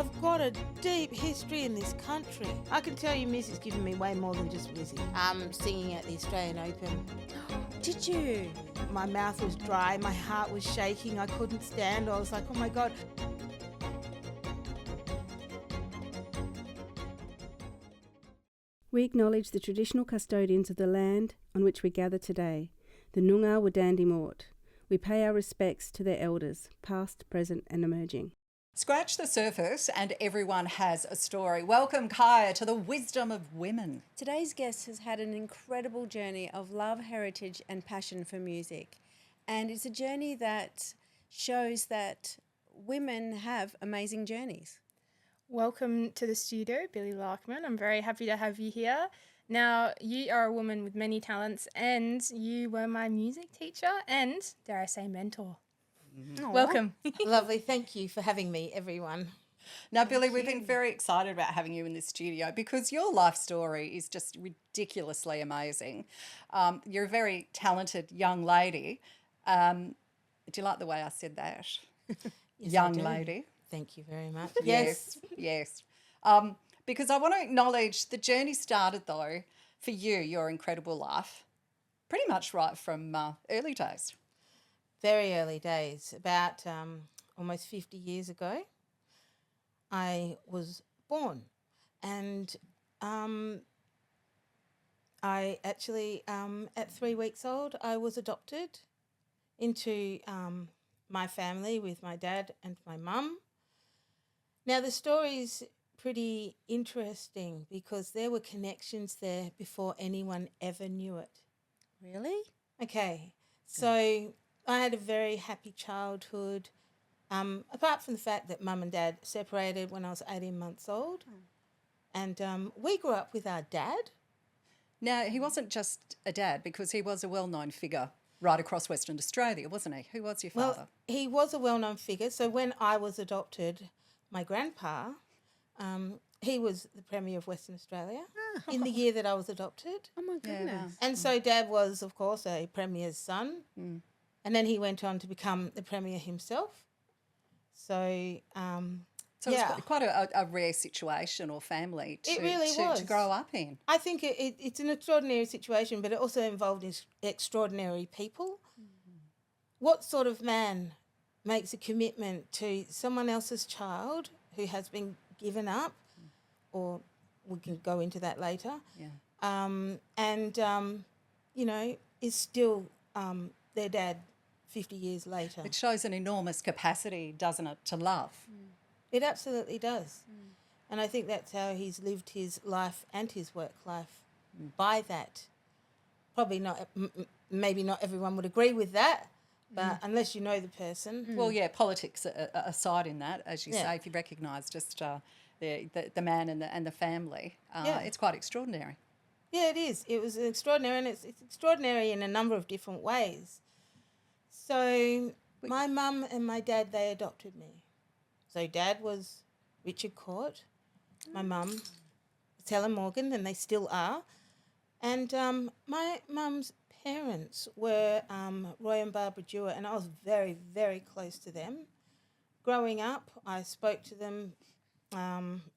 I've got a deep history in this country. I can tell you music's given me way more than just music. Singing at the Australian Open. Did you? My mouth was dry, my heart was shaking, I couldn't stand. I was like, oh my God. We acknowledge the traditional custodians of the land on which we gather today, the Noongar Wadandi Mort. We pay our respects to their elders, past, present and emerging. Scratch the surface and everyone has a story. Welcome, Kaya, to the wisdom of women. Today's guest has had an incredible journey of love, heritage and passion for music. And it's a journey that shows that women have amazing journeys. Welcome to the studio, Billie Larkman. I'm very happy to have you here. Now, you are a woman with many talents and you were my music teacher and, dare I say, mentor. Welcome. Lovely. Thank you for having me, everyone. Now, Billie, we've been very excited about having you in this studio because your life story is just ridiculously amazing. You're a very talented young lady. Do you like the way I said that? Yes, young I do. lady. Thank you very much. Yes. Because I want to acknowledge the journey started, though, for you, your incredible life, pretty much right from early days. Very early days, about almost 50 years ago, I was born. And I actually, at 3 weeks old, I was adopted into my family with my dad and my mum. Now, the story's pretty interesting because there were connections there before anyone ever knew it. Really? Okay, so I had a very happy childhood, apart from the fact that mum and dad separated when I was 18 months old. And we grew up with our dad. Now, he wasn't just a dad because he was a well-known figure right across Western Australia, wasn't he? Who was your father? Well, he was a well-known figure. So when I was adopted, my grandpa, he was the Premier of Western Australia in the year that I was adopted. Oh my goodness. wow. And so Dad was, of course, a Premier's son. And then he went on to become the Premier himself. So, So yeah. it was quite a rare situation or family It really to was. grow up in. I think it's an extraordinary situation, but it also involved extraordinary people. What sort of man makes a commitment to someone else's child who has been given up, or we can go into that later, is still their dad 50 years later? It shows an enormous capacity, doesn't it, to love? It absolutely does. And I think that's how he's lived his life and his work life, by that. Probably not, maybe not everyone would agree with that, but unless you know the person. Well, yeah, politics aside in that, as you say, if you recognise just the man and the family, it's quite extraordinary. Yeah, it is. It was extraordinary, and it's extraordinary in a number of different ways. So my mum and my dad, they adopted me. So Dad was Richard Court, my mum was Helen Morgan, and they still are. And my mum's parents were Roy and Barbara Dewar, and I was very, very close to them. Growing up, I spoke to them.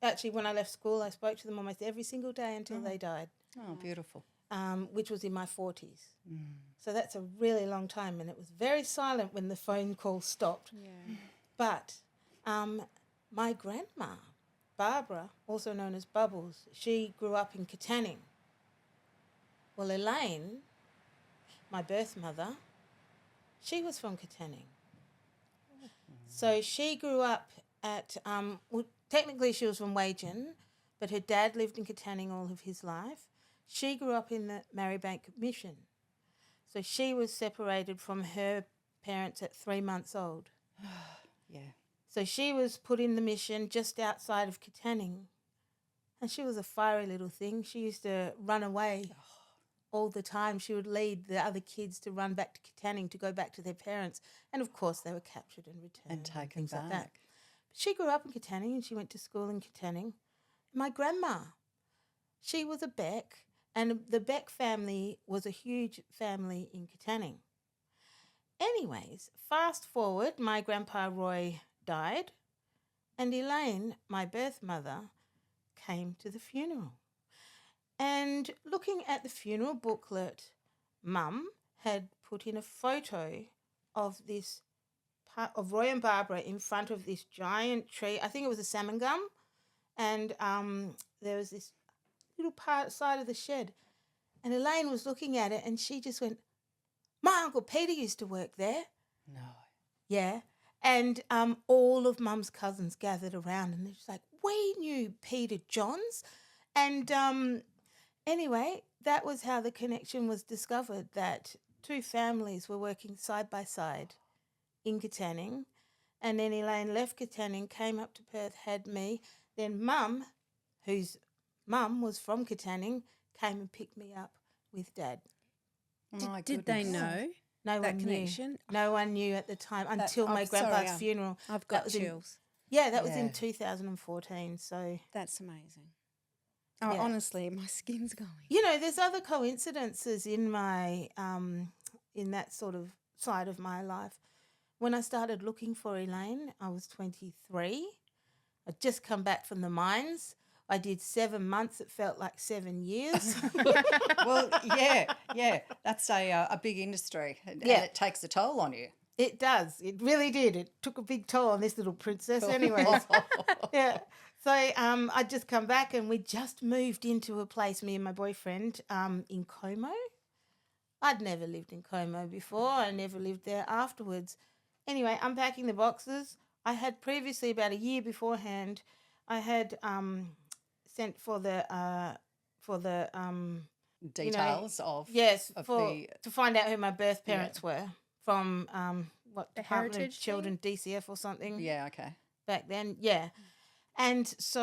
Actually, when I left school, I spoke to them almost every single day until they died. Oh, beautiful. Which was in my 40s. So that's a really long time, and it was very silent when the phone call stopped. Yeah. But my grandma, Barbara, also known as Bubbles, she grew up in Katanning. Well, Elaine, my birth mother, she was from Katanning. So she grew up at, technically she was from Wagen, but her dad lived in Katanning all of his life. She grew up in the Marybank Mission. So she was separated from her parents at 3 months old. Yeah. So she was put in the mission just outside of Katanning. And she was a fiery little thing. She used to run away all the time. She would lead the other kids to run back to Katanning to go back to their parents. And, of course, they were captured and returned. And taken things back. like that. But she grew up in Katanning and she went to school in Katanning. My grandma, she was a Beck, and the Beck family was a huge family in Katanning. Anyways, fast forward, my grandpa Roy died, And Elaine, my birth mother, came to the funeral. And looking at the funeral booklet, Mum had put in a photo of this of Roy and Barbara in front of this giant tree. I think it was a salmon gum, and there was this little side of the shed. And Elaine was looking at it, and she just went, "My Uncle Peter used to work there." No. Yeah. And all of Mum's cousins gathered around, and they're just like, "We knew Peter Johns." And anyway, that was how the connection was discovered, that two families were working side by side in Katanning. And then Elaine left Katanning, came up to Perth, had me. Then Mum, whose mum was from Katanning, came and picked me up with Dad. My Did they goodness. know No that one connection? knew. No one knew at the time until my I'm sorry, grandpa's funeral. I've That got was in- chills. that was Yeah. in 2014. So, That's amazing. Oh, Yeah. honestly, my skin's going. there's other coincidences in my in that sort of side of my life. When I started looking for Elaine, I was 23. I'd just come back from the mines. I did 7 months. It felt like 7 years. Well, yeah. That's a big industry, and it takes a toll on you. It does. It really did. It took a big toll on this little princess anyways. Yeah. So I'd just come back, and we just moved into a place, me and my boyfriend, in Como. I'd never lived in Como before. I never lived there afterwards. Anyway, unpacking the boxes. I had previously, about a year beforehand, I had sent for the Details of yes, of to find out who my birth parents were from what The Department of heritage Children, DCF or something. yeah, okay. Back then, yeah. And so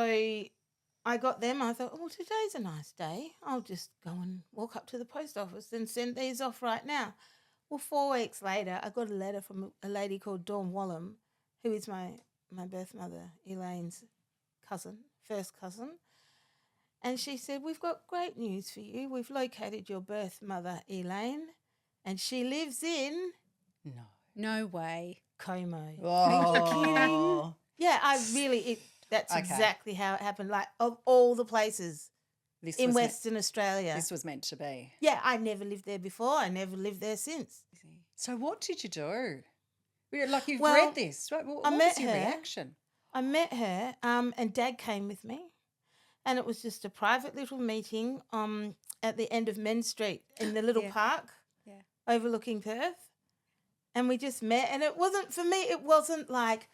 I got them. I thought, oh, today's a nice day. I'll just go and walk up to the post office and send these off right now. Well, 4 weeks later, I got a letter from a lady called Dawn Wallum, who is my birth mother, Elaine's cousin, first cousin. And she said, "We've got great news for you. We've located your birth mother, Elaine, and she lives in No. No way. Como." Oh. Yeah, that's Okay. exactly how it happened. Like, of all the places This in was Western Australia. This was meant to be. Yeah, I never lived there before. I never lived there since. So what did you do? Like, you've Well, read this. What I met was your her. reaction? I met her, and Dad came with me, and it was just a private little meeting at the end of Men's Street in the little Yeah. park Yeah. overlooking Perth. And we just met, and it wasn't like,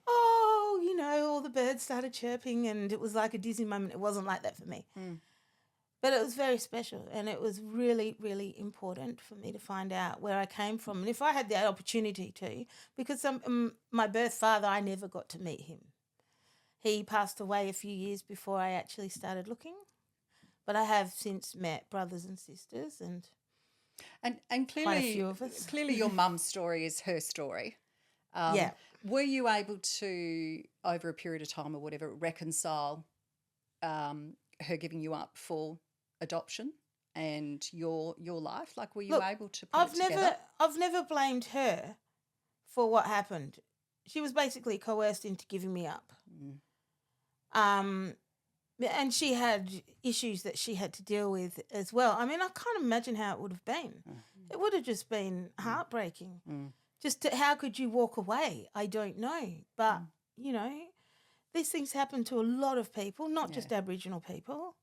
oh, all the birds started chirping and it was like a Disney moment. It wasn't like that for me. But it was very special, and it was really, really important for me to find out where I came from. And if I had the opportunity to, because my birth father, I never got to meet him. He passed away a few years before I actually started looking. But I have since met brothers and sisters, and And quite a clearly, few of us. clearly your mum's story is her story. Yeah. Were you able to, over a period of time or whatever, reconcile her giving you up for adoption and your life? Like, were you Look, able to put it together? I've never blamed her for what happened. She was basically coerced into giving me up. And she had issues that she had to deal with as well. I mean, I can't imagine how it would have been. It would have just been heartbreaking. How could you walk away? I don't know. But, these things happen to a lot of people, not just Aboriginal people.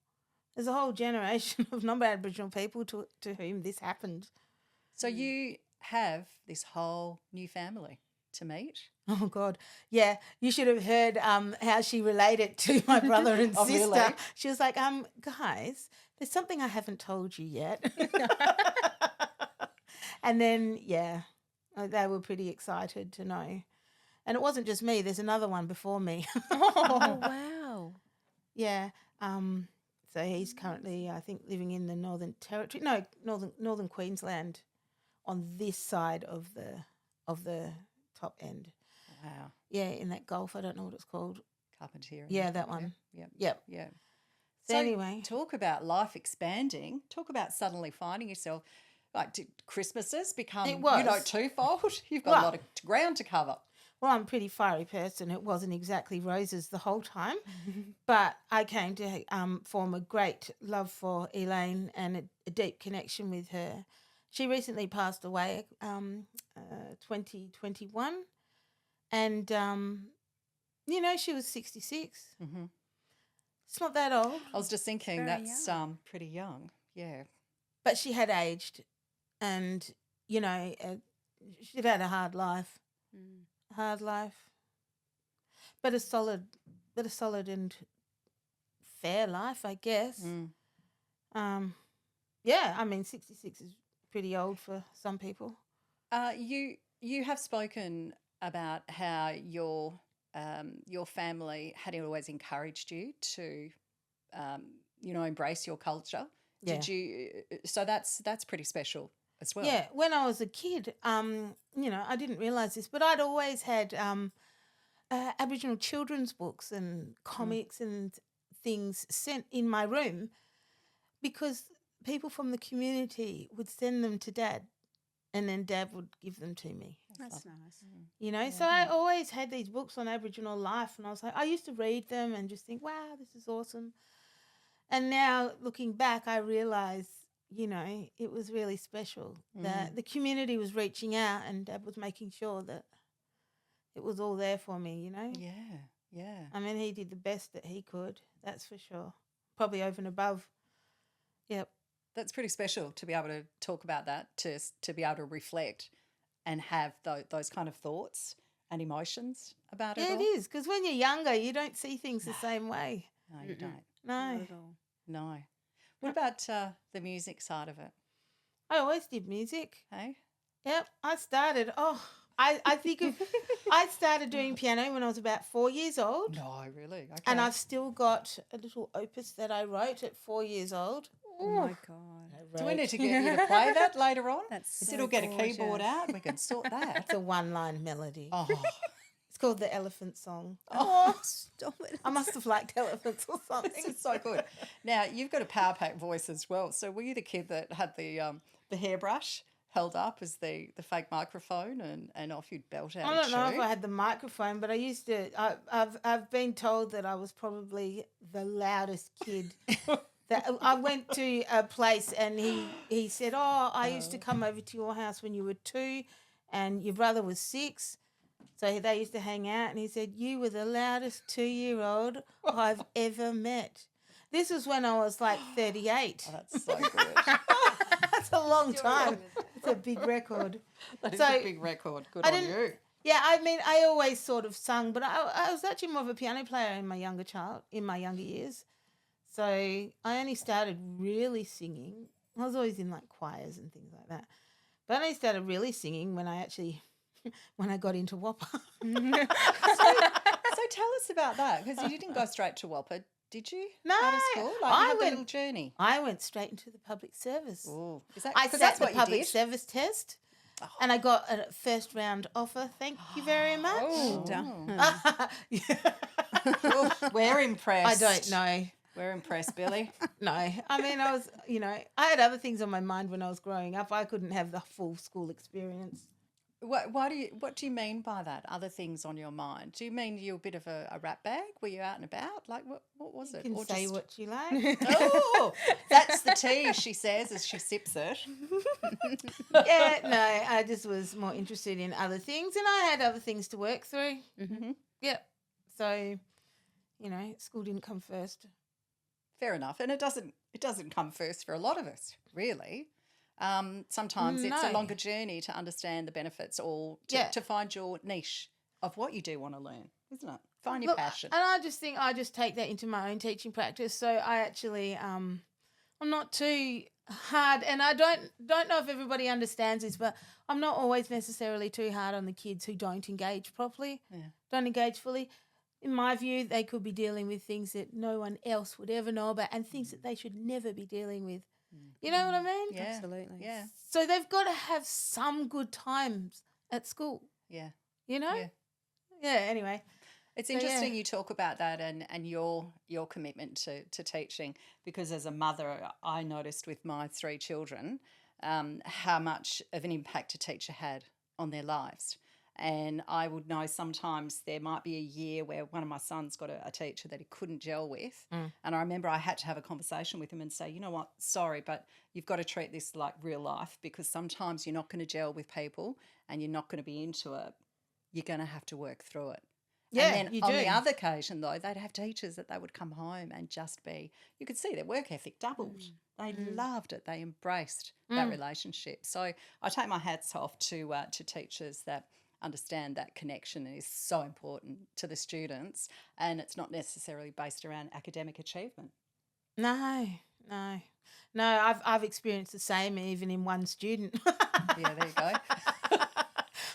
There's a whole generation of non-Aboriginal people to whom this happened. So you have this whole new family to meet. Oh, God. Yeah, you should have heard how she related to my brother and Oh, sister. really? She was like, guys, there's something I haven't told you yet. And then, they were pretty excited to know. And it wasn't just me. There's another one before me. Oh, wow. Yeah. So he's currently, I think, living in the Northern Territory. No, Northern Queensland, on this side of the top end. Wow. Yeah, in that Gulf. I don't know what it's called. Carpentier. Yeah, that one. Yep. Yep. Yeah. So anyway, talk about life expanding. Talk about suddenly finding yourself. Like, did Christmases become, It was. twofold? You've got a lot of ground to cover. well, I'm a pretty fiery person. It wasn't exactly roses the whole time, but I came to form a great love for Elaine and a deep connection with her. She recently passed away, 2021, and she was 66. Mm-hmm. It's not that old, I was just thinking very that's pretty young. Yeah. but she had aged, and she'd had a hard life. Hard life, but a solid and fair life, I guess. Yeah, I mean, 66 is pretty old for some people. You have spoken about how your family had always encouraged you to embrace your culture. Yeah. Did you? So that's pretty special as well. Yeah, when I was a kid, I didn't realise this, but I'd always had Aboriginal children's books and comics and things sent in my room because people from the community would send them to Dad and then Dad would give them to me. That's nice. So I always had these books on Aboriginal life and I used to read them and just think, wow, this is awesome. And now looking back, I realise, it was really special that the community was reaching out and Dad was making sure that it was all there for me, Yeah. I mean, he did the best that he could, that's for sure. Probably over and above. Yep. That's pretty special to be able to talk about that, to be able to reflect and have those kind of thoughts and emotions about it all. Yeah, it is, because when you're younger, you don't see things the same way. No, you don't. No. Not at all. No. What about the music side of it? I always did music. Hey? Yep, I started. I think I started doing piano when I was about 4 years old. No, really? Okay. And I've still got a little opus that I wrote at 4 years old. Oh my God. Do we need to get you to play that later on? That's so It'll get a keyboard gorgeous. out. We can sort that. It's a one-line melody. Oh, It's called the Elephant Song. Oh, stop it. I must have liked elephants or something. this is so good. Now, you've got a power pack voice as well. So were you the kid that had the hairbrush held up as the fake microphone and off you'd belt out I a don't know if tune? I had the microphone, but I used to. I've been told that I was probably the loudest kid. That I went to a place and he said, "Oh, I used to come over to your house when you were 2, and your brother was 6." So they used to hang out, and he said, "You were the loudest 2-year-old I've ever met." This was when I was like 38. Oh, that's so good. That's a long time. It's a big record. That is So, a big record. Good I on didn't- you. Yeah, I mean, I always sort of sung, but I was actually more of a piano player in my younger years. So I only started really singing. I was always in like choirs and things like that. But I only started really singing when I got into Whopper. So tell us about that, because you didn't go straight to Whopper, did you? No, Out of school? Like, I you had the went- little journey. I went straight into the public service. Oh, is that I because sat that's the what you public did? service test, and I got a first round offer. Thank you very much. Oh, done. Oh, we're impressed. I don't know. We're impressed, Billy. No, I mean, I was, I had other things on my mind when I was growing up. I couldn't have the full school experience. What do you mean by that? Other things on your mind? Do you mean you're a bit of a rat bag? Were you out and about? Like what was it? You can Or say just- what you like. Oh, that's the tea, she says as she sips it. Yeah, no, I just was more interested in other things, and I had other things to work through. Mm-hmm. Yep. So, school didn't come first. Fair enough, and it doesn't come first for a lot of us, really. Sometimes it's a No. longer journey to understand the benefits or to find your niche of what you do want to learn, isn't it? Find your Look, passion. And I just think I just take that into my own teaching practice. So I actually, I'm not too hard, and I don't know if everybody understands this, but I'm not always necessarily too hard on the kids who don't engage properly, don't engage fully. In my view, they could be dealing with things that no one else would ever know about and things that they should never be dealing with. You know what I mean? Yeah. Absolutely. Yeah. So they've got to have some good times at school, Yeah. Yeah, anyway. It's So, interesting you talk about that and your commitment to teaching, because as a mother, I noticed with my 3 children how much of an impact a teacher had on their lives. And I would know sometimes there might be a year where one of my sons got a teacher that he couldn't gel with. And I remember I had to have a conversation with him and say, you know what, sorry, but you've got to treat this like real life, because sometimes you're not going to gel with people and you're not going to be into it. You're going to have to work through it. Yeah, and then you on do. the other occasion, though, they'd have teachers that they would come home and just be, you could see their work ethic doubled. They loved it. They embraced that relationship. So I take my hats off to teachers that understand that connection is so important to the students, and it's not necessarily based around academic achievement. No. I've experienced the same, even in one student. Yeah, there you go.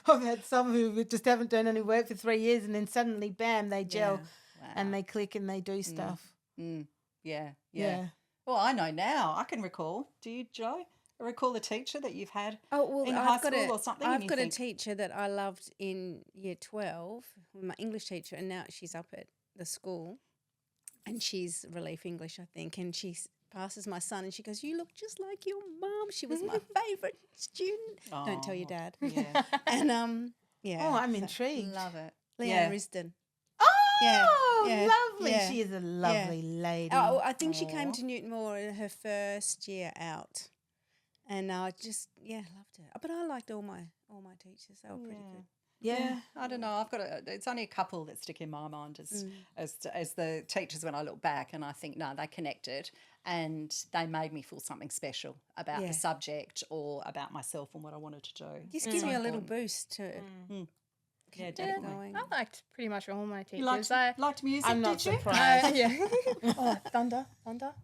I've had some who just haven't done any work for 3 years, and then suddenly, bam, they gel Wow. and they click and they do stuff. Yeah. Yeah. Well, I know now. I can recall. Do you, Joe? Recall a teacher that you've had in high I've got school or something? and I've you got think, a teacher that I loved in year 12, my English teacher, and now she's up at the school, and she's relief English, I think, and she passes my son and she goes, "You look just like your mum. She was my favourite student." Don't tell your dad. Yeah. And yeah. Oh, I'm so- intrigued. Love it. Leanne Risdon. Oh, yeah, lovely. yeah, She is a lovely lady. Oh, I think she came to Newton Moore in her first year out, and I just loved her. But I liked all my teachers. They were pretty good. Yeah. I don't know. It's only a couple that stick in my mind as the teachers when I look back, and I think, no, they connected and they made me feel something special about the subject or about myself and what I wanted to do. Just give me a little boost to Yeah, get definitely. going. I liked pretty much all my You teachers. liked music, I'm not did you? surprised. Yeah. Oh, thunder.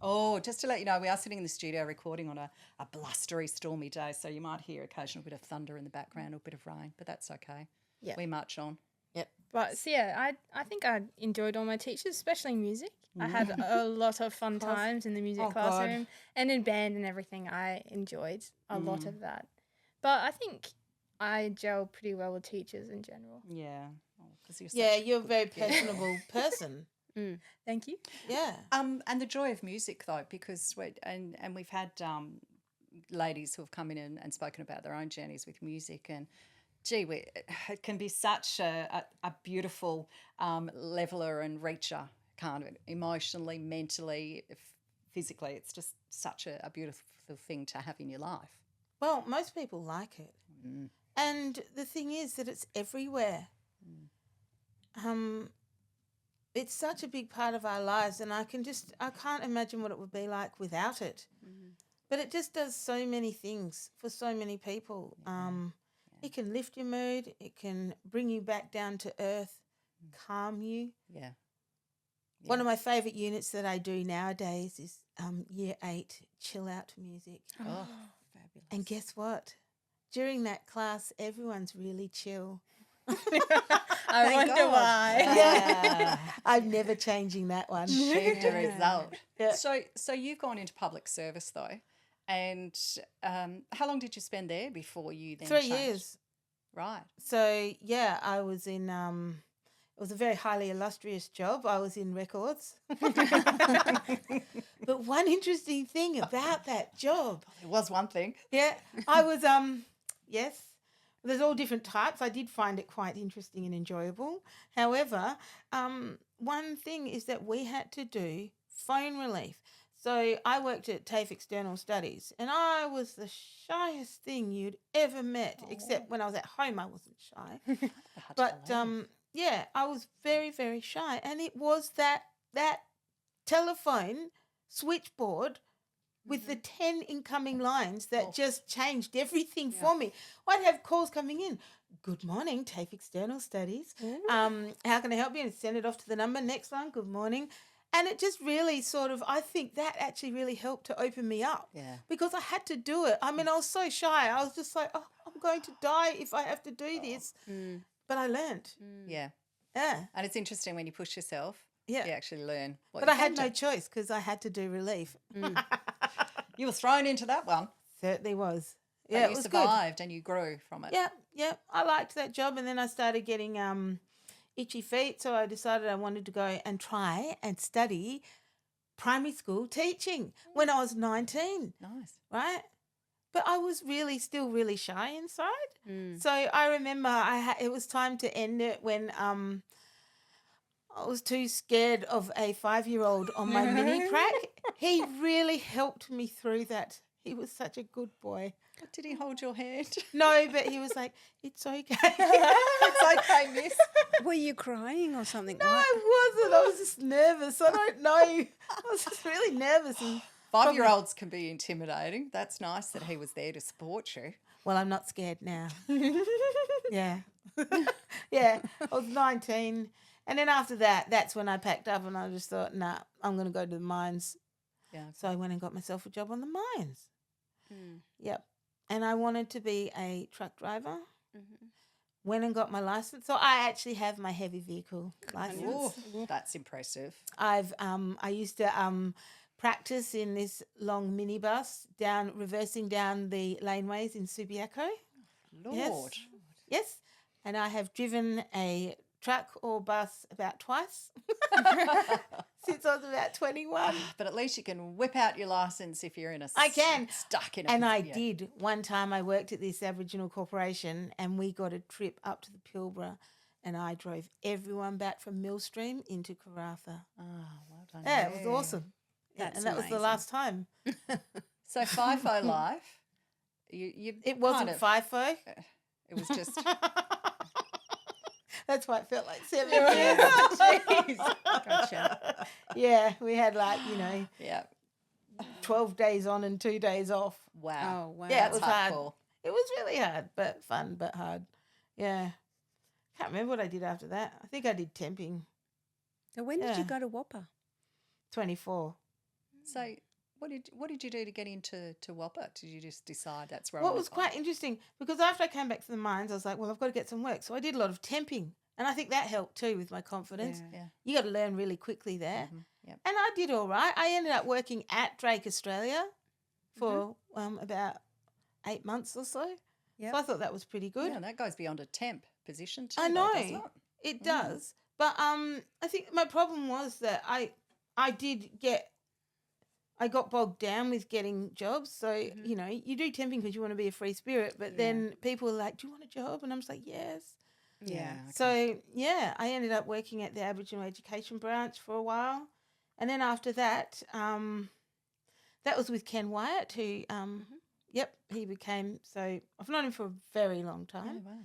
Oh, just to let you know, we are sitting in the studio recording on a blustery, stormy day, so you might hear occasional bit of thunder in the background or a bit of rain, but that's okay. Yeah. We march on. But so I think I enjoyed all my teachers, especially music. I had a lot of fun times in the music classroom and in band and everything. I enjoyed a lot of that. But I think I gel pretty well with teachers in general. Yeah. Oh, 'cause You're a very personable person. Thank you. Yeah. And the joy of music, though, because we've had ladies who have come in and spoken about their own journeys with music, and gee, it can be such a beautiful leveler and reacher, can't it? Emotionally, mentally, physically. It's just such a beautiful thing to have in your life. Well, most people like it. And the thing is that it's everywhere. It's such a big part of our lives, and I can't imagine what it would be like without it. But it just does so many things for so many people. It can lift your mood. It can bring you back down to earth, calm you. Yeah. One of my favourite units that I do nowadays is year 8 chill out music. Oh, fabulous. And guess what? During that class, everyone's really chill. I wonder God. why. Yeah. I'm never changing that one. Achieved a result. Yeah. So you've gone into public service, though, and how long did you spend there before you then 3 changed? years. Right. So, yeah, I was in, it was a very highly illustrious job. I was in records. But one interesting thing about that job, It was one thing. I was, yes, there's all different types. I did find it quite interesting and enjoyable. However, one thing is that we had to do phone relief. So I worked at TAFE External Studies, and I was the shyest thing you'd ever met, except when I was at home I wasn't shy. But, I was very, very shy. And it was that telephone switchboard with the 10 incoming lines that just changed everything for me. I'd have calls coming in. Good morning, TAFE External Studies. How can I help you? And send it off to the number. Next one, good morning. And it just really I think that actually really helped to open me up. Yeah. Because I had to do it. I mean, I was so shy. I was just like, I'm going to die if I have to do this. But I learned. Yeah. Yeah. And it's interesting when you push yourself, Yeah. you actually learn. What But you I had can no do. choice because I had to do relief. You were thrown into that one. Certainly was. But Yeah, it you was good. survived and you grew from it. Yeah. I liked that job, and then I started getting itchy feet, so I decided I wanted to go and try and study primary school teaching when I was 19, Nice. right? but I was still really shy inside. Mm. So I remember it was time to end it when I was too scared of a 5-year-old on my mini prac. He really helped me through that. He was such a good boy. Did he hold your hand? No, but he was like, "It's okay." It's okay, miss. Were you crying or something? No, I wasn't. I was just nervous. I don't know. I was just really nervous. And 5-year-olds can be intimidating. That's nice that he was there to support you. well, I'm not scared now. Yeah. Yeah. I was 19. And then after that, that's when I packed up and I just thought, nah, I'm going to go to the mines. Yeah. So I went and got myself a job on the mines. Mm. Yep. And I wanted to be a truck driver. Mm-hmm. Went and got my license. So I actually have my heavy vehicle license. Ooh, that's impressive. I used to practice in this long minibus reversing down the laneways in Subiaco. Lord. Yes. And I have driven a truck or bus about twice since I was about 21. But at least you can whip out your license if you're in I can. stuck in a And I yeah. did. One time I worked at this Aboriginal corporation and we got a trip up to the Pilbara and I drove everyone back from Millstream into Karratha. Oh, well done. Yeah, it was awesome. Yeah, That's and that was the amazing. last time. So FIFO life, you It wasn't FIFO. It was just That's why it felt like 7 Yeah. years. Jeez. Gotcha. Yeah, we had yeah. 12 days on and 2 days off. Wow. Oh, wow. Yeah, it That's was hard. hardcore. It was really hard, but fun, but hard. Yeah. Can't remember what I did after that. I think I did temping. So when did Yeah. you go to Whopper? 24. So what did you do to get into Whopper? Did you just decide that's where Well, I it want was to quite interesting because after I came back to the mines, I was like, well, I've got to get some work. So I did a lot of temping. And I think that helped too with my confidence. Yeah. Yeah. You got to learn really quickly there. Yep. And I did all right. I ended up working at Drake Australia for about 8 months or so. Yep. So I thought that was pretty good. Yeah, that goes beyond a temp position too. I though, know. doesn't it? It does. But I think my problem was that I got bogged down with getting jobs. So, you know, you do temping because you want to be a free spirit, but then people are like, do you want a job? And I'm just like, yes. Yeah. Okay. So, yeah, I ended up working at the Aboriginal Education Branch for a while. And then after that, that was with Ken Wyatt, who, he became, so I've known him for a very long time. Oh, wow.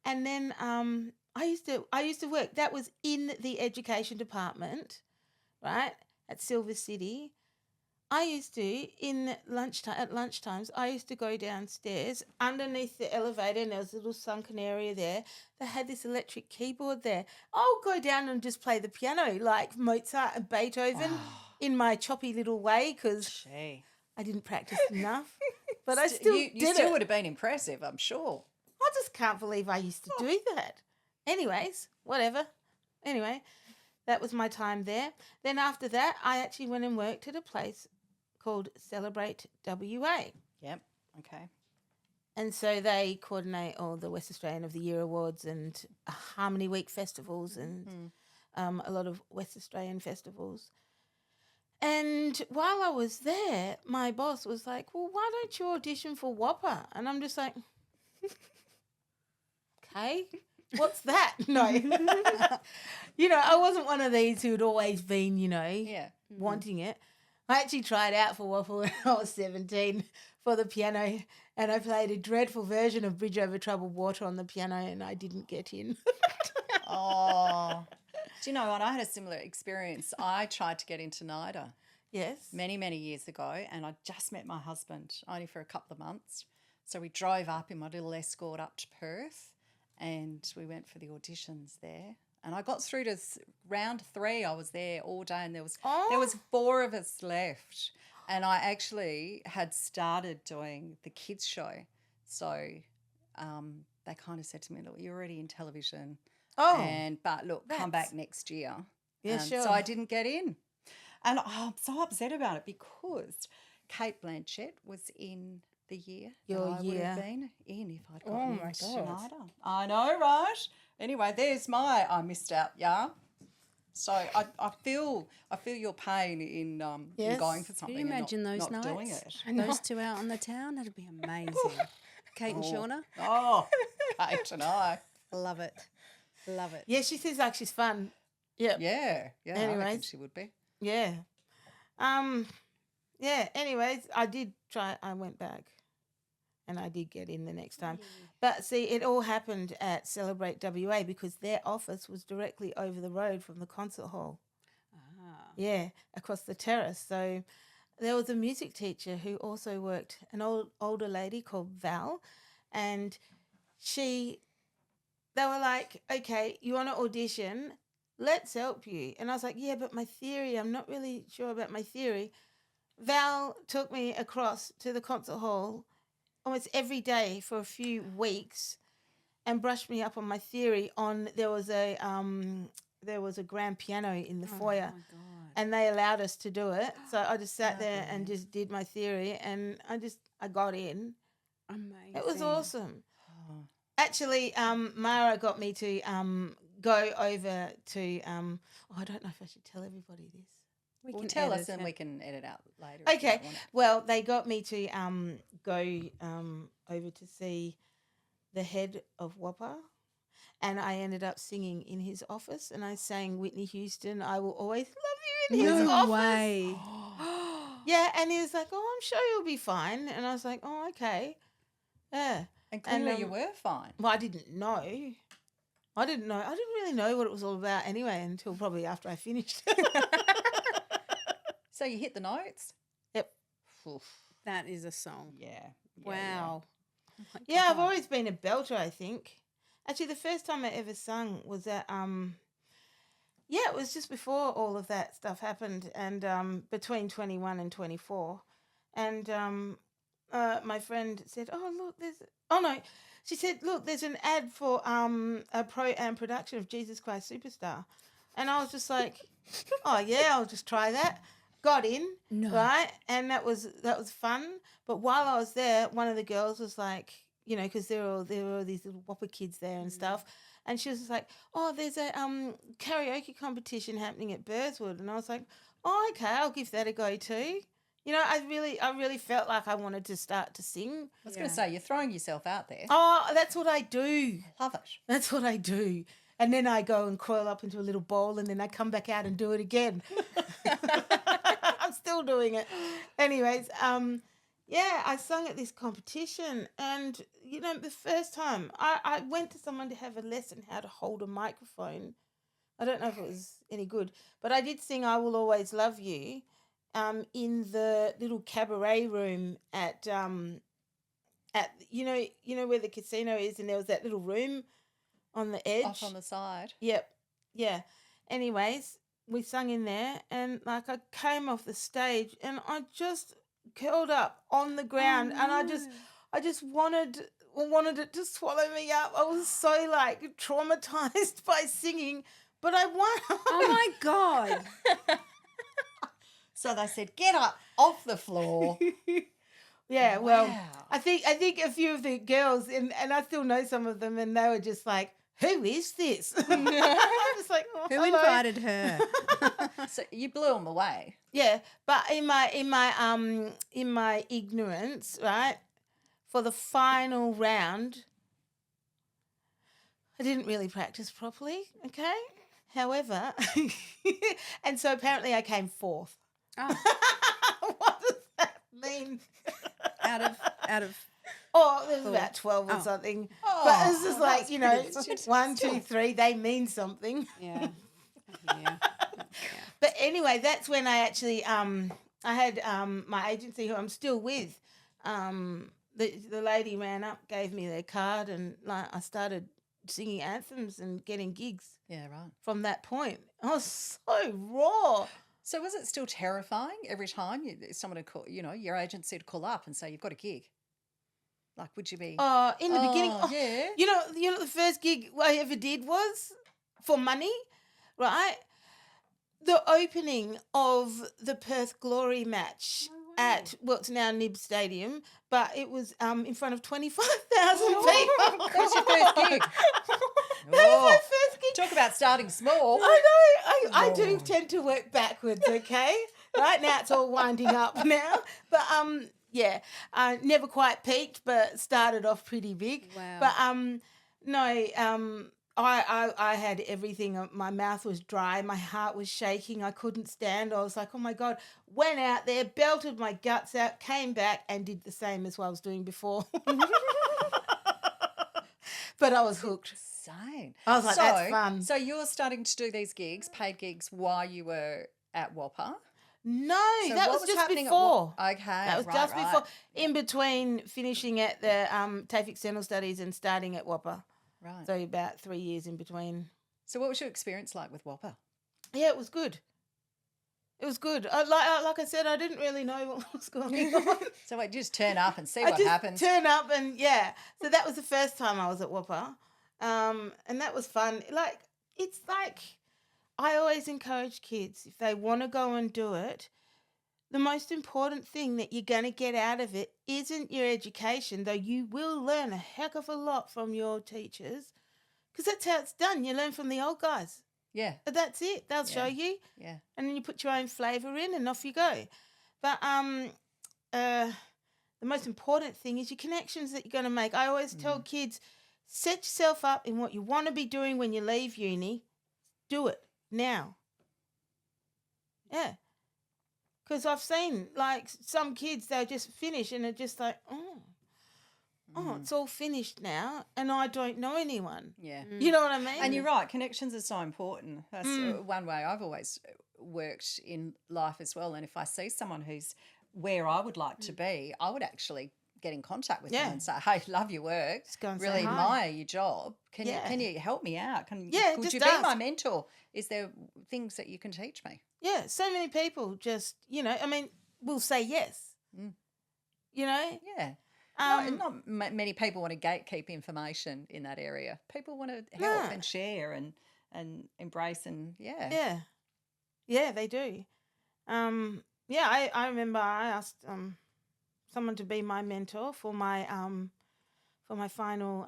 And then I used to work, that was in the education department, right, at Silver City. I used to, at lunchtimes, I used to go downstairs underneath the elevator and there was a little sunken area there. They had this electric keyboard there. I'll go down and just play the piano like Mozart and Beethoven in my choppy little way because Gee. I didn't practice enough. But I still you did still it. would have been impressive, I'm sure. I just can't believe I used to do that. Anyways, whatever. Anyway, that was my time there. Then after that, I actually went and worked at a place called Celebrate WA. Yep. Okay. And so they coordinate all the West Australian of the Year awards and Harmony Week festivals and a lot of West Australian festivals. And while I was there, my boss was like, well, why don't you audition for Whopper? And I'm just like, okay, what's that? No. You know, I wasn't one of these who had always been, you know, Yeah. wanting it. I actually tried out for Whopper when I was 17 for the piano and I played a dreadful version of Bridge Over Troubled Water on the piano and I didn't get in. Oh. Do you know what? I had a similar experience. I tried to get into NIDA Yes. many, many years ago and I just met my husband only for a couple of months. So we drove up in my little Escort up to Perth and we went for the auditions there. And I got through to round 3. I was there all day and there was 4 of us left. And I actually had started doing the kids show. So they kind of said to me, look, you're already in television. Oh. But look, come back next year. Yeah, sure. So I didn't get in. And I'm so upset about it because Kate Blanchett was in the year Your that I would have year. been in if I'd Oh gotten my into God. NIDA. I know, right? Anyway, there's my I missed out, yeah. So I feel your pain in Yes. going for Can something you imagine and those not doing nights? it. Those two out on the town? That'd be amazing. Kate and Shauna? Oh, Kate and I. Love it. Love it. Yeah, she seems like she's fun. Yep. Yeah, I reckon Anyways. she would be. Yeah. Yeah, anyways, I went back and I did get in the next time. But see, it all happened at Celebrate WA because their office was directly over the road from the concert hall. Ah. Yeah, across the terrace. So there was a music teacher who also worked, an older lady called Val, and they were like, okay, you want to audition? Let's help you. And I was like, yeah, but my theory, I'm not really sure about my theory. Val took me across to the concert hall almost every day for a few weeks and brushed me up on my theory there was a grand piano in the foyer. Oh, my God. And they allowed us to do it. So I just sat there and just did my theory and I got in. Amazing. It was awesome. Oh. Actually, Mara got me to go over to I don't know if I should tell everybody this. We Well, can tell edit us and it. we can edit out later. if you Okay. don't want it. Well, they got me to go over to see the head of WAPA, and I ended up singing in his office, and I sang Whitney Houston, "I Will Always Love You" in his No office. way. Yeah, and he was like, "Oh, I'm sure you'll be fine," and I was like, "Oh, okay." Yeah. And clearly you um, were fine. Well, I didn't know. I didn't really know what it was all about anyway until probably after I finished. So you hit the notes? Yep. Oof. That is a song. Yeah. Wow. Oh my Yeah, I've God. always been a belter, I think. Actually, the first time I ever sung was at it was just before all of that stuff happened, and between 21 and 24. And my friend said, "Oh, look, she said, "Look, there's an ad for a pro-am production of Jesus Christ Superstar." And I was just like, "Oh, yeah, I'll just try that." Got in, right? And that was fun. But while I was there, one of the girls was like, because there were all these little whopper kids there and stuff. And she was just like, "Oh, there's a karaoke competition happening at Burswood." And I was like, "Oh, okay, I'll give that a go too." I really felt like I wanted to start to sing. I was going to say, you're throwing yourself out there. Oh, that's what I do. Love it. That's what I do. And then I go and coil up into a little ball and then I come back out and do it again. I'm still doing it. Anyways, I sung at this competition and, the first time I went to someone to have a lesson how to hold a microphone. I don't know if it was any good, but I did sing "I Will Always Love You" in the little cabaret room at where the casino is, and there was that little room on the edge. Off on the side. Yep. Yeah. Anyways, we sung in there and I came off the stage and I just curled up on the ground and I just wanted it to swallow me up. I was so traumatized by singing, but I won. Oh my God. So they said, get up off the floor. Yeah, well, Wow. I think a few of the girls, and I still know some of them, and they were just like, "Who is this?" I was like, "Oh, Who hello." invited her? So you blew them away. Yeah, but in my ignorance, right, for the final round, I didn't really practice properly. Okay, however, and so apparently I came fourth. Oh, What does that mean? out of. Oh, there's about 12 or something. But it's just like, that's pretty- 1, 2, 3, they mean something. Yeah. Yeah. But anyway, that's when I actually, I had my agency who I'm still with. The lady ran up, gave me their card, and I started singing anthems and getting gigs Yeah, right. from that point. I was so raw. So was it still terrifying every time someone would call, your agency would call up and say, you've got a gig? Like, would you be? In the beginning, yeah. You know, the first gig I ever did was for money, right? The opening of the Perth Glory match at what's now Nib Stadium, but it was in front of 25,000 people. What's your first gig? That was my first gig. Talk about starting small. I know. I do tend to work backwards, okay? Right now it's all winding up now. But yeah, never quite peaked, but started off pretty big. Wow. But no, I had everything. My mouth was dry. My heart was shaking. I couldn't stand. I was like, oh my God. Went out there, belted my guts out, came back and did the same as what I was doing before. But I was hooked. Insane. I was like, that's fun. So you're starting to do these gigs, paid gigs, while you were at Whopper? No, So that what was just happening at before. Okay, That was right, just right. before. In between finishing at the TAFE External Studies and starting at Whopper. Right. So about 3 years in between. So what was your experience like with Whopper? Yeah, it was good. It was good. Like I said, I didn't really know what was going on. So wait, just turn up and see I what just happens. turn up and yeah. So that was the first time I was at Whopper. And that was fun. It's like I always encourage kids, if they want to go and do it, the most important thing that you're going to get out of it isn't your education, though you will learn a heck of a lot from your teachers, because that's how it's done. You learn from the old guys. Yeah, But that's it. They'll show you. yeah. And then you put your own flavour in and off you go. But the most important thing is your connections that you're going to make. I always tell kids, set yourself up in what you want to be doing when you leave uni. Do it now. Yeah. Because I've seen, like, some kids, they'll just finish and they're just like, it's all finished now and I don't know anyone. Yeah. You know what I mean? And you're right, connections are so important. That's one way I've always worked in life as well. And if I see someone who's where I would like to be, I would actually get in contact with them and say, hey, love your work, Just go and really say hi. admire your job. Can Yeah. you help me out? Yeah, Could just you be my ask. mentor? Is there things that you can teach me? Yeah, so many people just, will say yes. You know? Yeah. Not many people want to gatekeep information in that area. People want to help No. and share and embrace and Yeah. Yeah, they do. I remember I asked someone to be my mentor for my final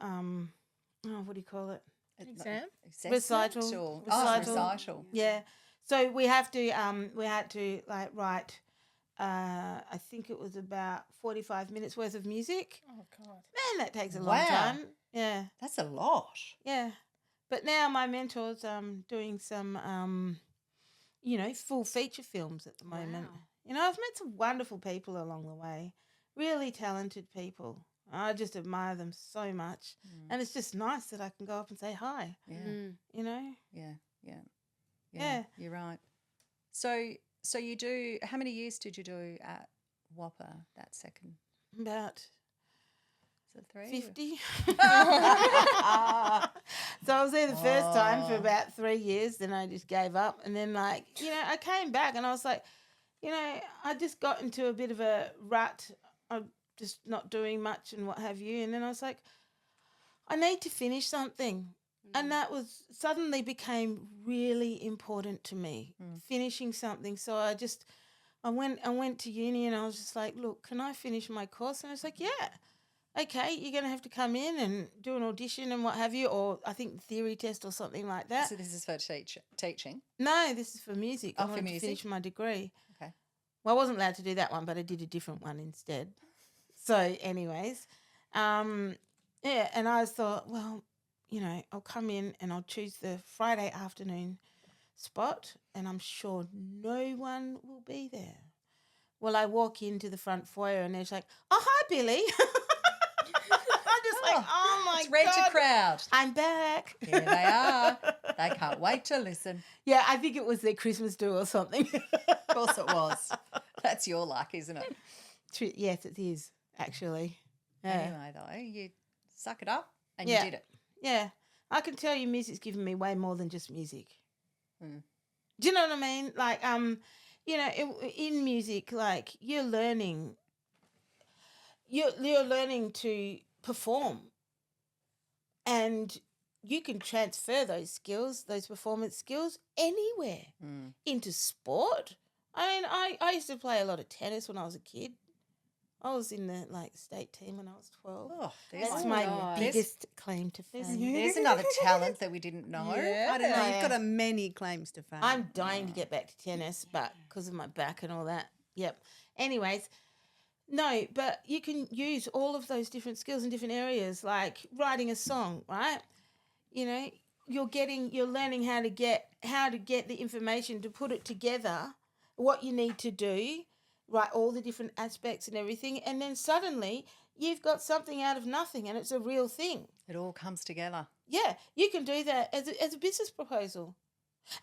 what do you call it? Exam? Assessment Recital. or- Recital. recital. Yeah. So we had to like write I think it was about 45 minutes worth of music. Oh, God. Man, that takes a long Wow. time. Yeah. That's a lot. Yeah. But now my mentor's doing some full feature films at the moment. Wow. I've met some wonderful people along the way. Really talented people. I just admire them so much. And it's just nice that I can go up and say hi. Yeah. You know? Yeah. You're right. So you do, how many years did you do at Whopper, that second? About Is it 3? 50. So I was there the first time for about 3 years, then I just gave up. And then I came back and I was like, I just got into a bit of a rut of just not doing much and what have you. And then I was like, I need to finish something. And that was suddenly became really important to me, finishing something. So I went to uni and I was just like, look, can I finish my course? And I was like, yeah. Okay, you're going to have to come in and do an audition and what have you, or I think theory test or something like that. So this is for teaching? No, this is for music. Oh, I for wanted to music? finish my degree. Okay. Well, I wasn't allowed to do that one, but I did a different one instead. So anyways, and I thought, well, I'll come in and I'll choose the Friday afternoon spot and I'm sure no one will be there. Well, I walk into the front foyer and there's like, oh, hi, Billy. I'm just like, oh, my It's red God. to crowd. I'm back. Here they are. They can't wait to listen. Yeah, I think it was their Christmas do or something. Of course it was. That's your luck, isn't it? Yes, it is, actually. Yeah. Anyway, though, you suck it up and Yeah. you did it. Yeah. I can tell you music's given me way more than just music. Mm. Do you know what I mean? Like, in music, like, you're learning to perform. And you can transfer those skills, those performance skills, anywhere. Into sport I mean, I used to play a lot of tennis when I was a kid. I was in the state team when I was 12. Oh, there's That's my my God. biggest claim to fame. there's another talent that we didn't know. Yeah. I don't know. You've got many claims to fame. I'm dying to get back to tennis, but because of my back and all that. Yep. Anyways, no, but you can use all of those different skills in different areas, like writing a song, right? You know, you're learning how to get the information to put it together, what you need to do, right? All the different aspects and everything, and then suddenly you've got something out of nothing, and it's a real thing. It all comes together. Yeah, you can do that as a business proposal.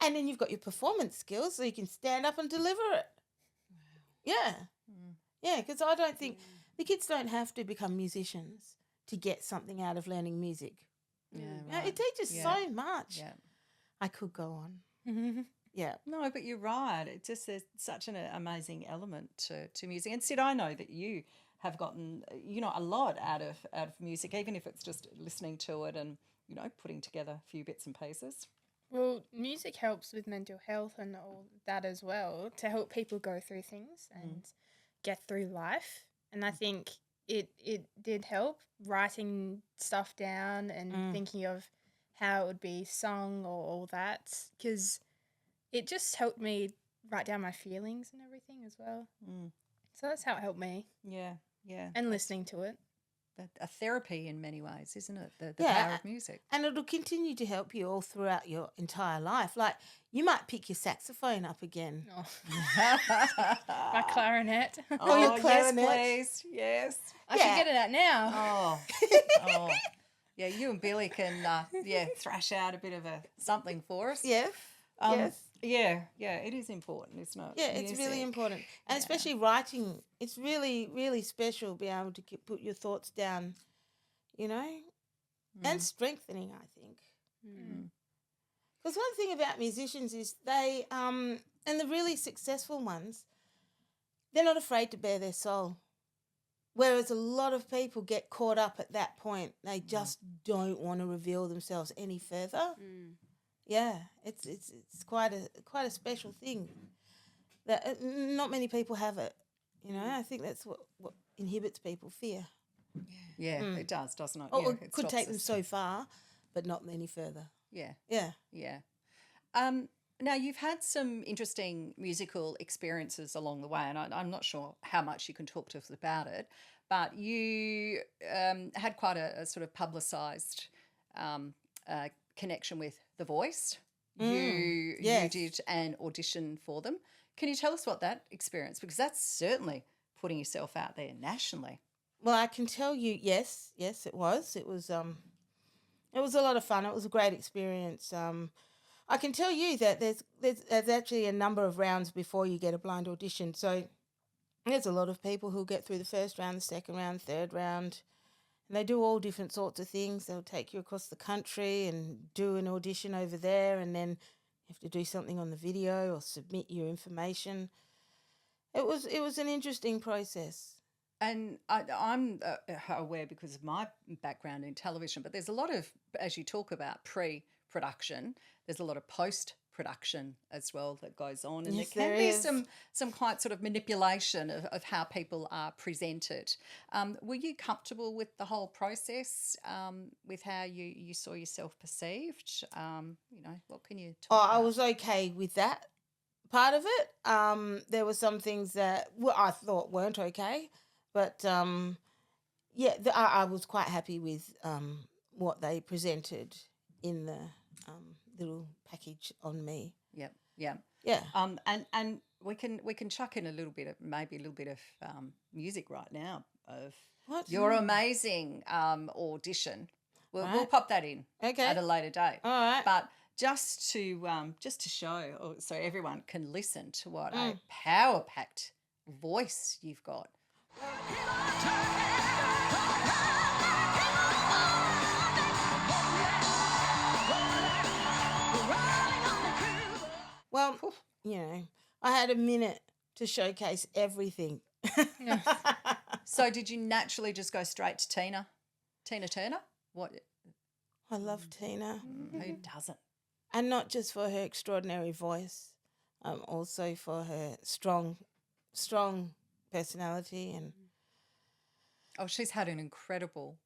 And then you've got your performance skills, so you can stand up and deliver it. Yeah. Yeah, because I don't think the kids don't have to become musicians to get something out of learning music. Yeah, You know, right. it teaches so much. Yeah. I could go on. Yeah. No, but you're right. It's just there's such an amazing element to music. And Sid, I know that you have gotten a lot out of music, even if it's just listening to it and putting together a few bits and pieces. Well, music helps with mental health and all that as well, to help people go through things and get through life. And I think it did help writing stuff down and thinking of how it would be sung or all that, because it just helped me write down my feelings and everything as well. So that's how it helped me. Yeah, yeah. And listening to it. A therapy in many ways, isn't it? The Yeah, power of music. And it'll continue to help you all throughout your entire life. Like, you might pick your saxophone up again. Oh. My clarinet. Oh, your clarinet. Yes, please. Yes. I should get it out now. Oh, oh. Yeah, you and Billy can, thrash out a bit of something for us. Yeah. Yes. Yeah, it is important, isn't it? Yeah, it's really Music. important. And especially writing, it's really, really special being able to put your thoughts down, and strengthening, I think. Because one thing about musicians is they, and the really successful ones, they're not afraid to bare their soul. Whereas a lot of people get caught up at that point. They just don't want to reveal themselves any further. Yeah, it's quite a special thing that not many people have it. I think that's what inhibits people, fear. Yeah, it does, doesn't it? Or Yeah, it could stops take them us. so far, but not any further. Yeah, Yeah. yeah. Now, you've had some interesting musical experiences along the way, and I'm not sure how much you can talk to us about it, but you had quite a sort of publicised connection with The Voice. You did an audition for them. Can you tell us what that experience, because that's certainly putting yourself out there nationally. Well, I can tell you, yes, it was. It was a lot of fun. It was a great experience. I can tell you that there's actually a number of rounds before you get a blind audition. So there's a lot of people who get through the first round, the second round, third round. And they do all different sorts of things. They'll take you across the country and do an audition over there, and then you have to do something on the video or submit your information. It was an interesting process. And I'm aware because of my background in television, but there's a lot of, as you talk about, pre-production, there's a lot of post-production as well that goes on. And Yes, there can there be is. some quite sort of manipulation of how people are presented. Were you comfortable with the whole process, with how you saw yourself perceived? What can you talk about? I was okay with that part of it. There were some things that I thought weren't okay. But, I was quite happy with what they presented in the little package on me. Yep, yeah. Yeah. And we can chuck in a little bit of music right now of What? your amazing audition. We'll Right. pop that in Okay. at a later date. All right. But just to show, so everyone can listen to what a power-packed voice you've got. Well, I had a minute to showcase everything. So did you naturally just go straight to Tina Turner? What? I love Tina. Who doesn't? And not just for her extraordinary voice. also for her strong personality and. Oh, she's had an incredible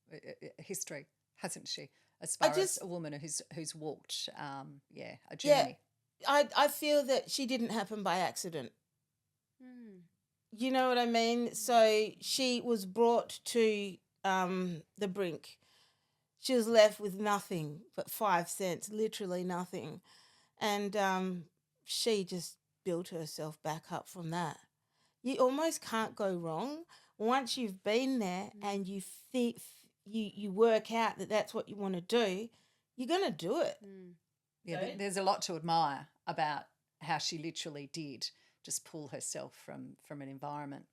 history, hasn't she? As I far as just- a woman who's walked, a Yeah, journey. I feel that she didn't happen by accident. You know what I mean? So she was brought to the brink. She was left with nothing but 5 cents, literally nothing. And she just built herself back up from that. You almost can't go wrong once you've been there and you think you work out that that's what you want to do. You're going to do it. Yeah, So- there's a lot to admire about how she literally did just pull herself from an environment.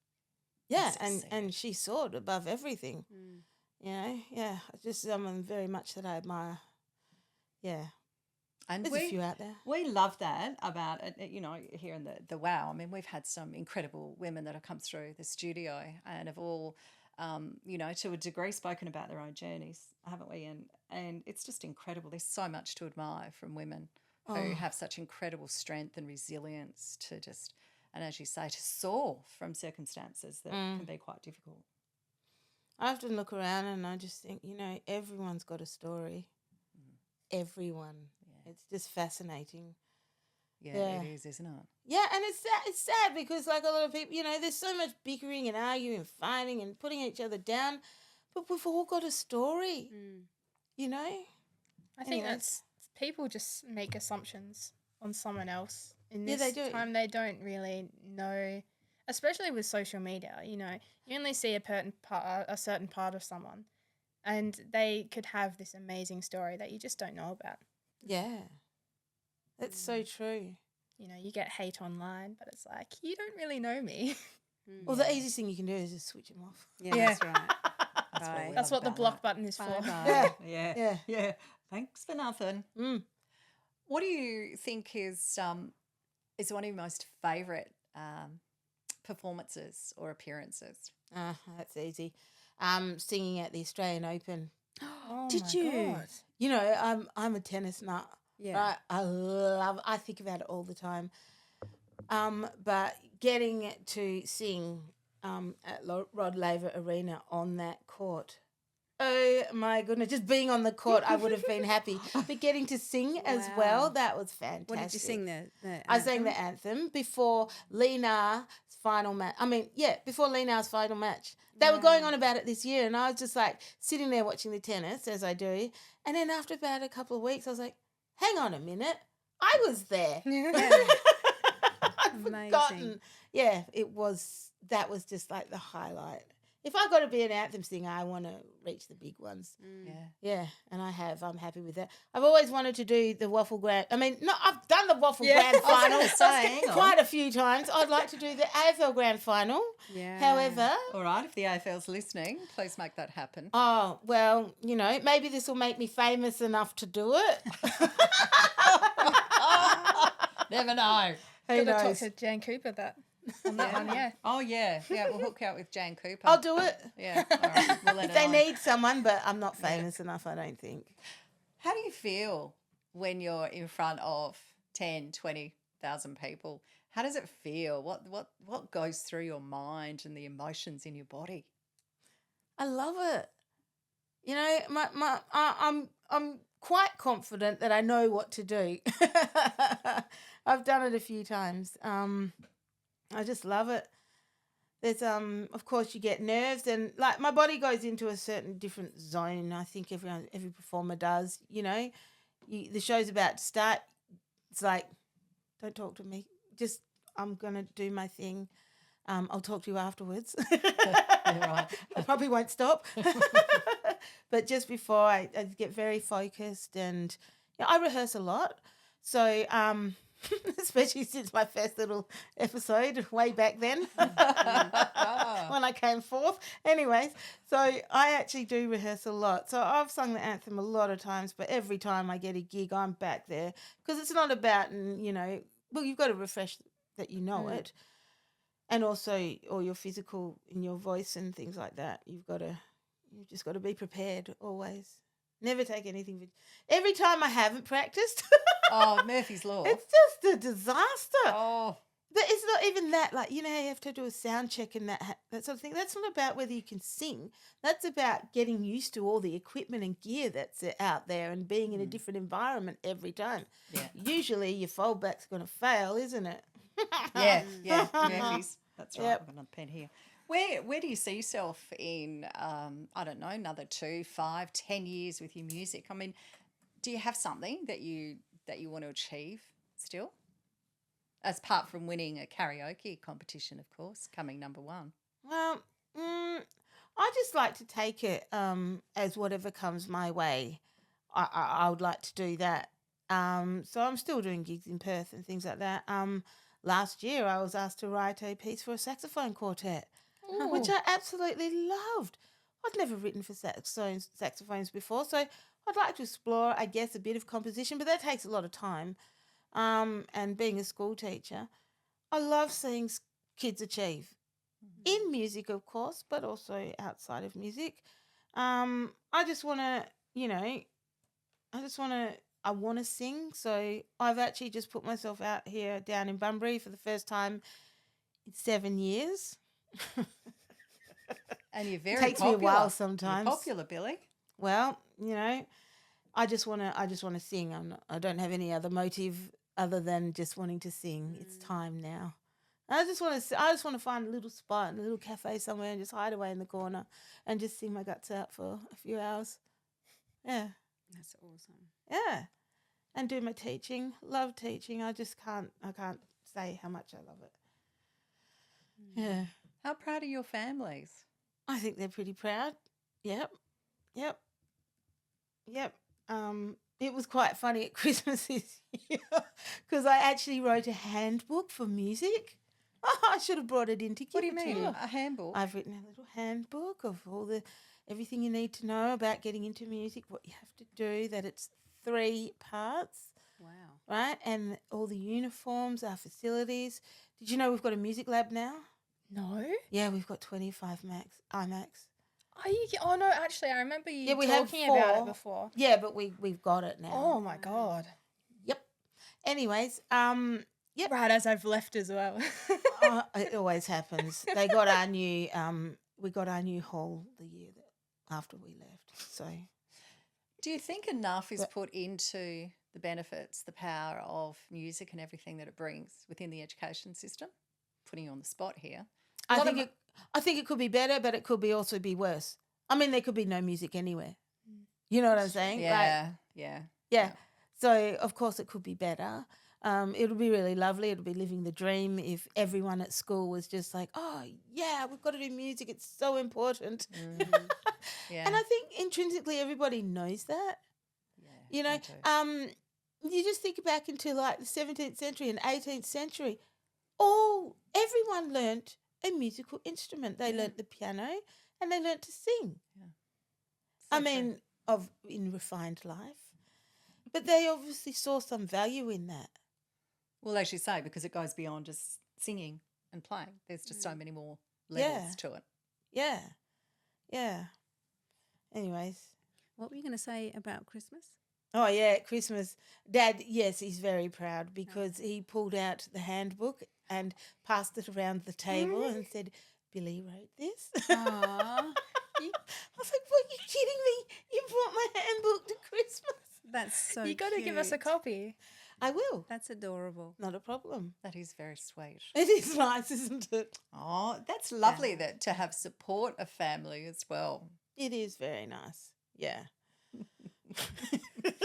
Yeah, succeed. and she soared above everything. You know, yeah, just someone very much that I admire. Yeah, And there's a few out there. We love that about it, here in the WOW. I mean, we've had some incredible women that have come through the studio and have all, to a degree spoken about their own journeys, haven't we? And it's just incredible. There's so much to admire from women who have such incredible strength and resilience to just, and as you say, to soar from circumstances that can be quite difficult. I often look around and I just think, everyone's got a story. Everyone. Yeah. It's just fascinating. Yeah, it is, isn't it? Yeah, and it's sad because like a lot of people, there's so much bickering and arguing and fighting and putting each other down, but we've all got a story, I think that's people just make assumptions on someone else. In this they do. time, they don't really know, especially with social media. You only see a certain part of someone, and they could have this amazing story that you just don't know about. Yeah, that's so true. You get hate online, but it's like, you don't really know me. Well, the easiest thing you can do is just switch them off. Yeah, Yeah. that's right. Bye. That's what the block button is for. Bye-bye. Yeah. Thanks for nothing. What do you think is one of your most favourite performances or appearances? That's easy. Singing at the Australian Open. Oh Did my you? God. I'm a tennis nut. Yeah. Right? I think about it all the time. But getting to sing at Rod Laver Arena on that court. Oh my goodness, just being on the court, I would have been happy. But getting to sing as well, Wow. that was fantastic. What did you sing? I sang the anthem before Lena's final match. Before Lena's final match. They were going on about it this year, and I was just like sitting there watching the tennis, as I do. And then after about a couple of weeks, I was like, hang on a minute, I was there. I'd Amazing. forgotten. Yeah, that was just like the highlight. If I got to be an anthem singer, I want to reach the big ones. Yeah, and I have. I'm happy with that. I've always wanted to do the Waffle Grand. I've done the Waffle Grand Final quite a few times. I'd like to do the AFL Grand Final. Yeah. However, All right, if the AFL's listening, please make that happen. oh, well, maybe this will make me famous enough to do it. Never know. Who Gotta talk knows? to Jan Cooper on that one, yeah. Oh, yeah. We'll hook you up with Jan Cooper. I'll do it. Yeah, all right. We'll let If her they know. need someone, but I'm not famous enough, I don't think. How do you feel when you're in front of 10, 20,000 people? How does it feel? What goes through your mind and the emotions in your body? I love it. I'm quite confident that I know what to do. I've done it a few times. I just love it. There's of course you get nerves and like my body goes into a certain different zone. I think every performer does. The show's about to start. It's like, don't talk to me. Just I'm gonna do my thing. I'll talk to you afterwards. Right. I probably won't stop. But just before I get very focused and I rehearse a lot. So especially since my first little episode way back then when I came forth. Anyways, so I actually do rehearse a lot. So I've sung the anthem a lot of times, but every time I get a gig, I'm back there because it's not about, you've got to refresh that you know it. And also all your physical in your voice and things like that. You've just got to be prepared always. Never take anything for. Every time I haven't practiced, Oh, Murphy's Law. it's just a disaster. Oh, But it's not even that. Like, you have to do a sound check and that sort of thing. That's not about whether you can sing. That's about getting used to all the equipment and gear that's out there and being in a different environment every time. Yeah. Usually your foldback's going to fail, isn't it? yeah, Murphy's. That's right. Yep. I've got another pen here. Where do you see yourself in, I don't know, another 2, 5, 10 years with your music? I mean, do you have something that you want to achieve still? As apart from winning a karaoke competition, of course, coming number 1. Well, I just like to take it as whatever comes my way. I would like to do that. So I'm still doing gigs in Perth and things like that. Last year I was asked to write a piece for a saxophone quartet, which I absolutely loved. I'd never written for saxophones before, so I'd like to explore, I guess, a bit of composition, but that takes a lot of time. And being a school teacher, I love seeing kids achieve in music, of course, but also outside of music. I just want to, I want to sing. So I've actually just put myself out here down in Bunbury for the first time in 7 years. And you're very Takes popular. me a while sometimes. You're popular, Billy. Well, I just want to sing. I don't have any other motive other than just wanting to sing. It's time now. I just want to find a little spot, a little cafe somewhere, and just hide away in the corner and just sing my guts out for a few hours. Yeah, That's awesome. yeah, and do my teaching. Love teaching. I can't say how much I love it. Yeah, How proud are your families? I think they're pretty proud. Yep. It was quite funny at Christmas this year because I actually wrote a handbook for music. I should have brought it in to give What do you it to mean? you. A handbook? I've written a little handbook of everything you need to know about getting into music, what you have to do, that it's 3 parts, Wow. right? And all the uniforms, our facilities. Did you know we've got a music lab now? No. Yeah, we've got 25 iMacs. Are you? Oh no, actually, I remember you We have talking about 4. it before. Yeah, but we've got it now. Oh my god. Yep. Anyways, Yep. Right as I've left as well. it always happens. They got our new we got our new hall the year after we left. So Do you think enough is put into the benefits, the power of music and everything that it brings within the education system? Putting you on the spot here. I think it could be better, but it could also be worse. I mean, there could be no music anywhere. You know what I'm saying? Yeah. So of course it could be better. It'll be really lovely. It'll be living the dream if everyone at school was just like, oh, yeah, we've got to do music. It's so important. Yeah. And I think intrinsically everybody knows that. Yeah, me too. You just think back into like the 17th century and 18th century. Everyone learnt a musical instrument. They learnt the piano and they learnt to sing. So In refined life. But they obviously saw some value in that. Well, as you say, because it goes beyond just singing and playing. There's just so many more levels to it. Yeah. Anyways. What were you going to say about Christmas? Oh, yeah, Christmas. Dad, yes, he's very proud because he pulled out the handbook and passed it around the table and said, Billy wrote this. Aww. I was like, what, are you kidding me? You brought my handbook to Christmas. That's so You got to give us a cute. copy. I will. That's adorable. Not a problem. That is very sweet. It is nice, isn't it? Oh, that's lovely that to have support of family as well. It is very nice. Yeah.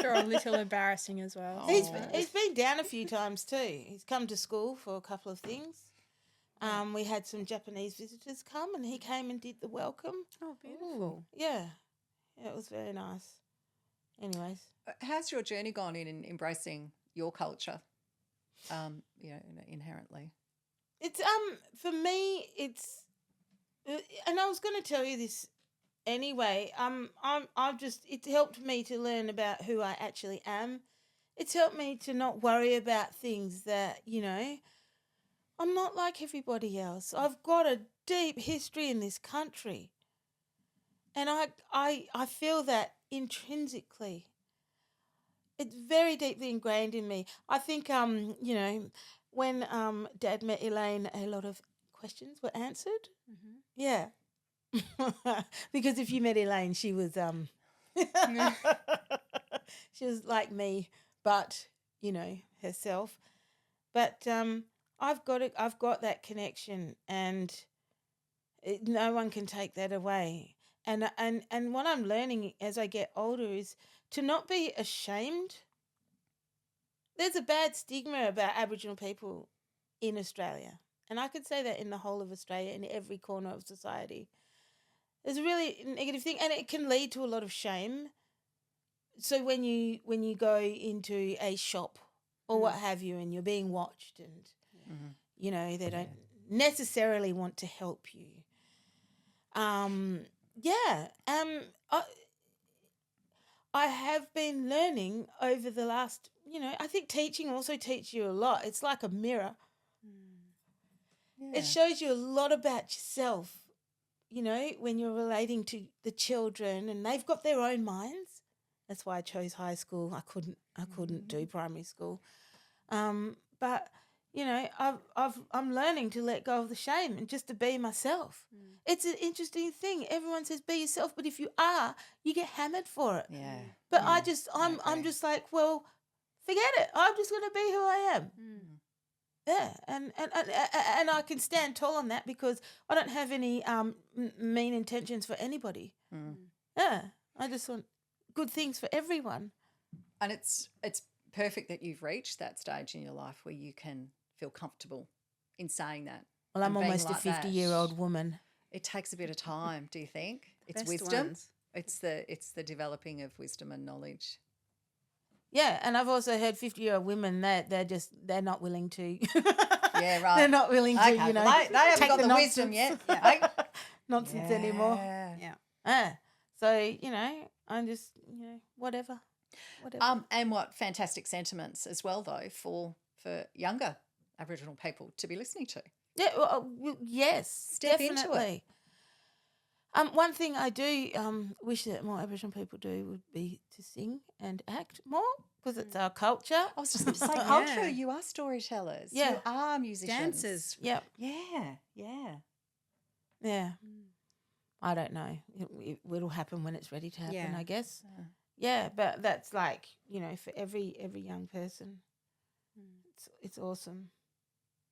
Sure, a little embarrassing as well. Oh. He's been down a few times too. He's come to school for a couple of things. We had some Japanese visitors come and he came and did the welcome. Oh, beautiful. Yeah, it was very nice. Anyways. How's your journey gone in embracing your culture, inherently? It's for me it's and I was going to tell you this anyway. It's helped me to learn about who I actually am. It's helped me to not worry about things that, I'm not like everybody else. I've got a deep history in this country. And I feel that intrinsically. It's very deeply ingrained in me. I think, when Dad met Elaine, a lot of questions were answered. Mm-hmm. Yeah. Because if you met Elaine, she was she was like me, but herself. But I've got that connection, and no one can take that away. And what I'm learning as I get older is to not be ashamed. There's a bad stigma about Aboriginal people in Australia, and I could say that in the whole of Australia, in every corner of society. There's a really negative thing, and it can lead to a lot of shame. So when you go into a shop or what have you, and you're being watched, and they don't necessarily want to help you. I have been learning over the last, I think teaching also teaches you a lot. It's like a mirror. Yeah. It shows you a lot about yourself, when you're relating to the children, and they've got their own minds. That's why I chose high school. I couldn't do primary school. But I'm learning to let go of the shame and just to be myself. It's an interesting thing. Everyone says be yourself, but if you are, you get hammered for it. Yeah. But I'm just like, well, forget it. I'm just going to be who I am. Yeah, and I can stand tall on that because I don't have any mean intentions for anybody. Yeah, I just want good things for everyone. And it's perfect that you've reached that stage in your life where you can feel comfortable in saying that. Well, I'm and being almost like a 50-year-old woman. It takes a bit of time, do you think? It's Best wisdom. ones. It's the developing of wisdom and knowledge. Yeah, and I've also heard 50-year-old women that they're not willing to. Yeah, right. They're not willing to, Okay, well, they haven't take got the nonsense. wisdom yet. Yeah. Nonsense anymore. Yeah. So I'm just whatever. And what fantastic sentiments as well, though, for younger Aboriginal people to be listening to. Yeah, well, yes, Step into it. definitely. One thing I do wish that more Aboriginal people do would be to sing and act more, because it's our culture. I was just going to say, culture. You are storytellers. Yeah. You are musicians. Dancers. Yep. Yeah. I don't know. It'll happen when it's ready to happen, Yeah. I guess. Yeah, but that's like, for every young person. It's awesome.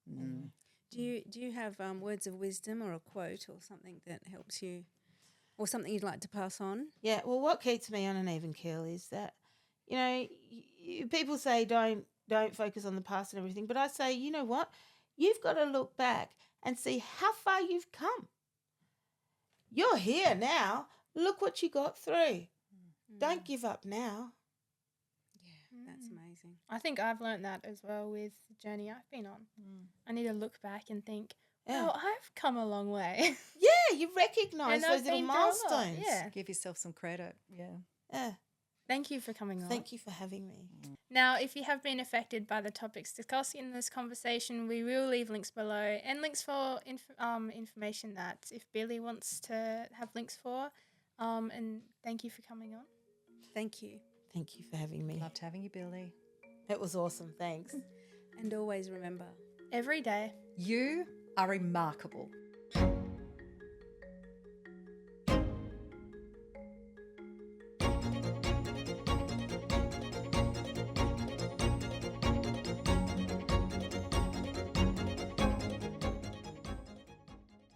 Mm. Do you have words of wisdom or a quote or something that helps you, or something you'd like to pass on? Yeah, well, what keeps me on an even keel is that, people say don't focus on the past and everything, but I say, you know what? You've got to look back and see how far you've come. You're here now. Look what you got through. Don't give up now. Yeah, that's amazing. I think I've learned that as well with the journey I've been on. I need to look back and think, Yeah. well, I've come a long way. Yeah, you recognise And those I've little been through a lot, milestones. yeah. Give yourself some credit. Yeah. Yeah. Thank you for coming on. Thank you for having me. Now, if you have been affected by the topics discussed in this conversation, we will leave links below and links for information that if Billie wants to have links for. And thank you for coming on. Thank you. Thank you for having me. Loved having you, Billie. It was awesome. Thanks. And always remember, Every day. You are remarkable.